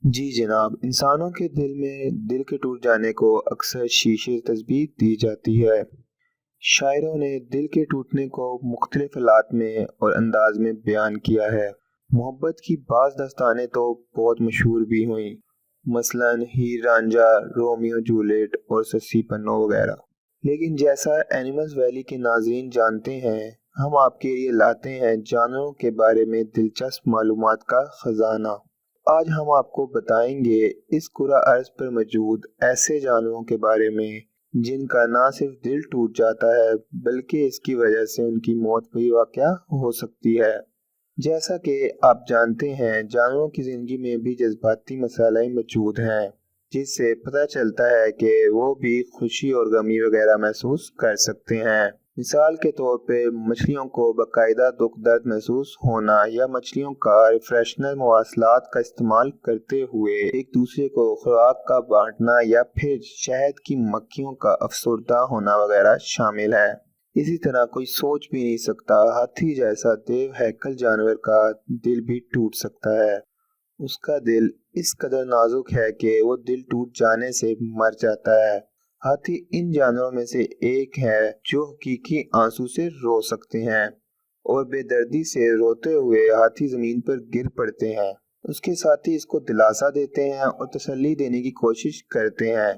جی جناب، انسانوں کے دل میں دل کے ٹوٹ جانے کو اکثر شیشے تشبیہ دی جاتی ہے۔ شاعروں نے دل کے ٹوٹنے کو مختلف حالات میں اور انداز میں بیان کیا ہے۔ محبت کی بعض داستانیں تو بہت مشہور بھی ہوئیں، مثلاً ہیر رانجھا، رومیو جولیٹ اور سسی پنو وغیرہ۔ لیکن جیسا اینیملز ویلی کے ناظرین جانتے ہیں، ہم آپ کے لیے لاتے ہیں جانوروں کے بارے میں دلچسپ معلومات کا خزانہ۔ آج ہم آپ کو بتائیں گے اس کرہ ارض پر موجود ایسے جانوروں کے بارے میں جن کا نہ صرف دل ٹوٹ جاتا ہے بلکہ اس کی وجہ سے ان کی موت بھی واقع ہو سکتی ہے۔ جیسا کہ آپ جانتے ہیں، جانوروں کی زندگی میں بھی جذباتی مسائل موجود ہیں، جس سے پتہ چلتا ہے کہ وہ بھی خوشی اور غمی وغیرہ محسوس کر سکتے ہیں۔ مثال کے طور پہ مچھلیوں کو باقاعدہ دکھ درد محسوس ہونا، یا مچھلیوں کا ریفریشنل مواصلات کا استعمال کرتے ہوئے ایک دوسرے کو خوراک کا بانٹنا، یا پھر شہد کی مکھیوں کا افسردہ ہونا وغیرہ شامل ہے۔ اسی طرح کوئی سوچ بھی نہیں سکتا، ہاتھی جیسا دیو ہیکل جانور کا دل بھی ٹوٹ سکتا ہے۔ اس کا دل اس قدر نازک ہے کہ وہ دل ٹوٹ جانے سے مر جاتا ہے۔ ہاتھی ان جانوروں میں سے ایک ہے جو حقیقی آنسو سے رو سکتے ہیں، اور بے دردی سے روتے ہوئے ہاتھی زمین پر گر پڑتے ہیں۔ اس کے ساتھی اس کو دلاسا دیتے ہیں اور تسلی دینے کی کوشش کرتے ہیں،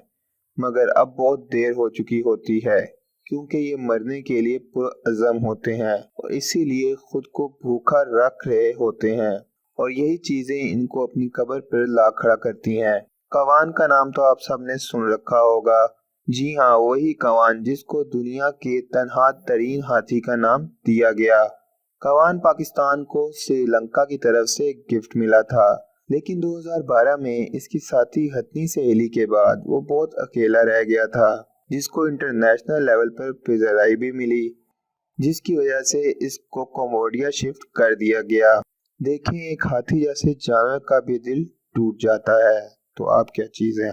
مگر اب بہت دیر ہو چکی ہوتی ہے، کیونکہ یہ مرنے کے لیے پرعزم ہوتے ہیں اور اسی لیے خود کو بھوکا رکھ رہے ہوتے ہیں، اور یہی چیزیں ان کو اپنی قبر پر لا کھڑا کرتی ہیں۔ کوان کا نام تو آپ سب نے سن رکھا ہوگا۔ جی ہاں، وہی کوان جس کو دنیا کے تنہا ترین ہاتھی کا نام دیا گیا۔ کوان پاکستان کو سری لنکا کی طرف سے گفٹ ملا تھا، لیکن 2012 میں اس کی ساتھی ہتھنی سہیلی کے بعد وہ بہت اکیلا رہ گیا تھا، جس کو انٹرنیشنل لیول پر پذیرائی بھی ملی، جس کی وجہ سے اس کو کمبوڈیا شفٹ کر دیا گیا۔ دیکھیں، ایک ہاتھی جیسے جانور کا بھی دل ٹوٹ جاتا ہے تو آپ کیا چیز ہے۔